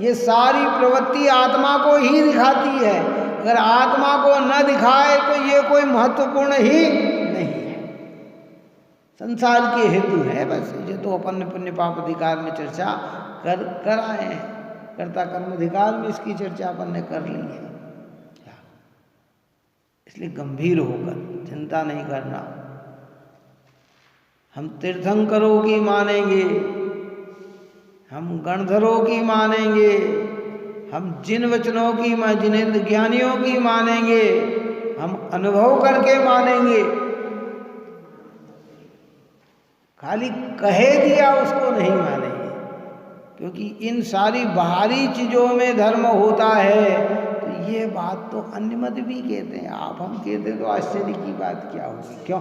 ये सारी प्रवृत्ति आत्मा को ही दिखाती है। अगर आत्मा को न दिखाए तो ये कोई महत्वपूर्ण ही नहीं है, संसार के हेतु है। बस ये तो अपन ने पुण्य पाप अधिकार में चर्चा कर आए हैं, कर्ता कर्म अधिकार में इसकी चर्चा अपन ने कर ली है। इसलिए गंभीर होकर चिंता नहीं करना। हम तीर्थंकरों की मानेंगे, हम गणधरों की मानेंगे, हम जिन वचनों की जिन ज्ञानियों की मानेंगे, हम अनुभव करके मानेंगे। खाली कहे दिया उसको नहीं मानेंगे, क्योंकि इन सारी बाहरी चीजों में धर्म होता है। तो ये बात तो अन्य मत भी कहते हैं, आप हम कहते तो आश्चर्य की बात क्या होगी? क्यों?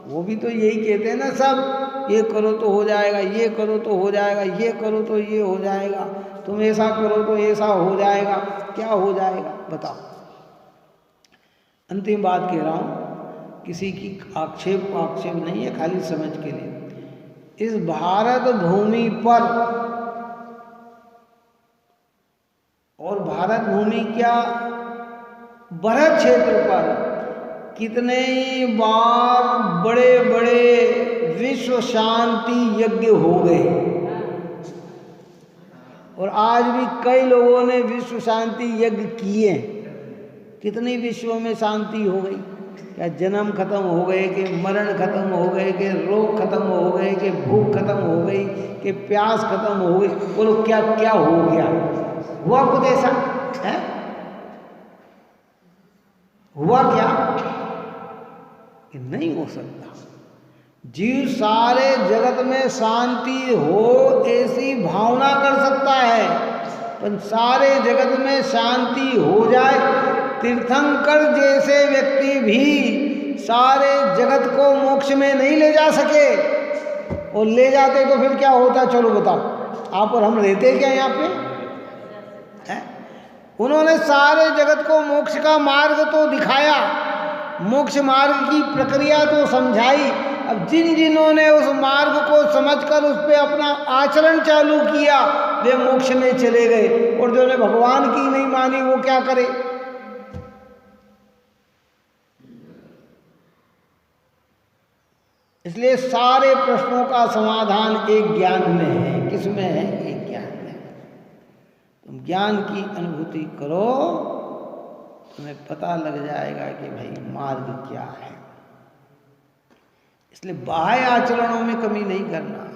वो भी तो यही कहते हैं ना सब, ये करो तो हो जाएगा, ये करो तो हो जाएगा, ये करो तो ये हो जाएगा, तुम ऐसा करो तो ऐसा हो जाएगा। क्या हो जाएगा बताओ? अंतिम बात कह रहा हूं, किसी की आक्षेप नहीं है, खाली समझ के लिए। इस भारत भूमि पर, और भारत भूमि क्या, भरत क्षेत्र पर कितने ही बार बड़े बड़े विश्व शांति यज्ञ हो गए, और आज भी कई लोगों ने विश्व शांति यज्ञ किए। कितनी विश्वों में शांति हो गई? क्या जन्म खत्म हो गए, कि मरण खत्म हो गए, कि रोग खत्म हो गए, कि भूख खत्म हो गई, कि प्यास खत्म हो गई? बोलो क्या क्या हो गया? हुआ कुछ ऐसा है? हुआ क्या? कि नहीं हो सकता। जीव सारे जगत में शांति हो ऐसी भावना कर सकता है, पर सारे जगत में शांति हो जाए, तीर्थंकर जैसे व्यक्ति भी सारे जगत को मोक्ष में नहीं ले जा सके। और ले जाते तो फिर क्या होता? चलो बताओ, आप और हम रहते क्या यहाँ पे? है? उन्होंने सारे जगत को मोक्ष का मार्ग तो दिखाया, मोक्ष मार्ग की प्रक्रिया तो समझाई। अब जिन जिन्होंने उस मार्ग को समझकर उस पे अपना आचरण चालू किया, वे मोक्ष में चले गए, और जो ने भगवान की नहीं मानी वो क्या करे? इसलिए सारे प्रश्नों का समाधान एक ज्ञान में है। किसमें है? एक ज्ञान में। तुम ज्ञान की अनुभूति करो, तुम्हें पता लग जाएगा कि भाई मार्ग क्या है। इसलिए बाह्य आचरणों में कमी नहीं करना।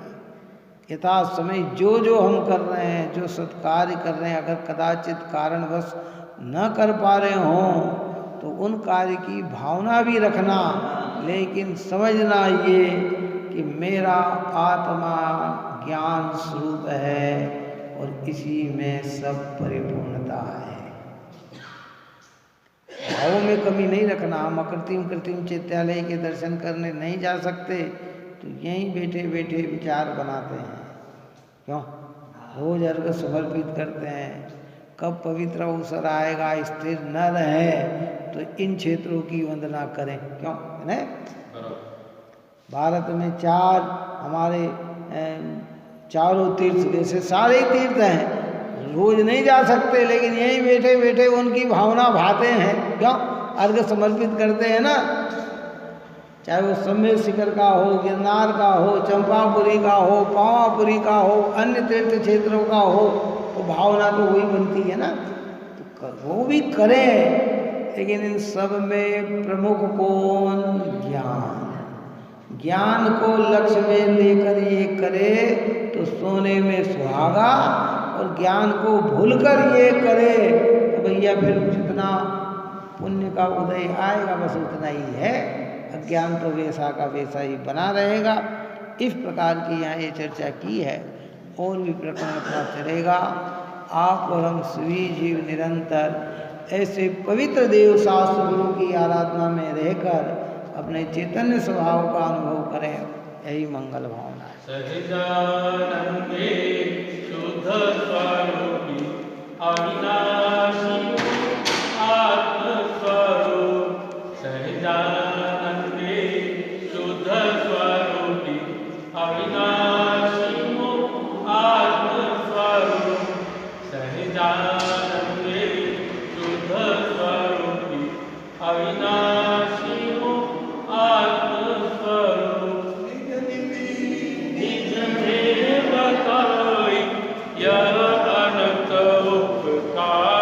यथा समय जो जो हम कर रहे हैं, जो सत्कार्य कर रहे हैं, अगर कदाचित कारणवश न कर पा रहे हों तो उन कार्य की भावना भी रखना, लेकिन समझना ये कि मेरा आत्मा ज्ञान स्वरूप है और इसी में सब परिपूर्णता है। भावों में कमी नहीं रखना। हम कृत्रिम चैत्यालय के दर्शन करने नहीं जा सकते तो यहीं बैठे बैठे विचार बनाते हैं। क्यों? रोज अर्घ समर्पित करते हैं। कब पवित्र अवसर आएगा, स्थिर न रहे तो इन क्षेत्रों की वंदना करें। क्यों? है भारत में चार हमारे चारों तीर्थ, जैसे सारे तीर्थ हैं, रोज नहीं जा सकते, लेकिन यहीं बैठे बैठे उनकी भावना भाते हैं। क्यों? अर्घ समर्पित करते हैं ना। चाहे वो सम्मेद शिखर का हो, गिरनार का हो, चंपापुरी का हो, पावापुरी का हो, अन्य तीर्थ क्षेत्रों का हो, तो भावना तो वही बनती है ना। तो वो भी करें, लेकिन इन सब में प्रमुख कौन? ज्ञान। ज्ञान को लक्ष्य में लेकर ये करे तो सोने में सुहागा, और ज्ञान को भूलकर ये करे तो भैया फिर जितना पुण्य का उदय आएगा बस उतना ही है, अज्ञान तो वैसा का वैसा ही बना रहेगा। इस प्रकार की यहाँ ये चर्चा की है, और भी प्रकरण अपना चलेगा। आप और हम सभी जीव निरंतर ऐसे पवित्र देव शास्त्र गुरु की आराधना में रहकर अपने चैतन्य स्वभाव का अनुभव करें, यही मंगल भावना है। सच्चिदानंदे शुद्ध स्वरूपी अविनाशी आत्मस्वरूप, सच्चिदानंदे शुद्ध स्वरूपी अविनाशी आत्मस्वरूप, सच्चिदानंदे शुद्ध स्वरूपी अविनाशी आत्मस्वरूप, निज में बताई यह अनंत उपकार।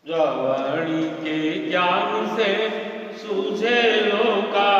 जो वाणी के ज्ञान से सूझे लोका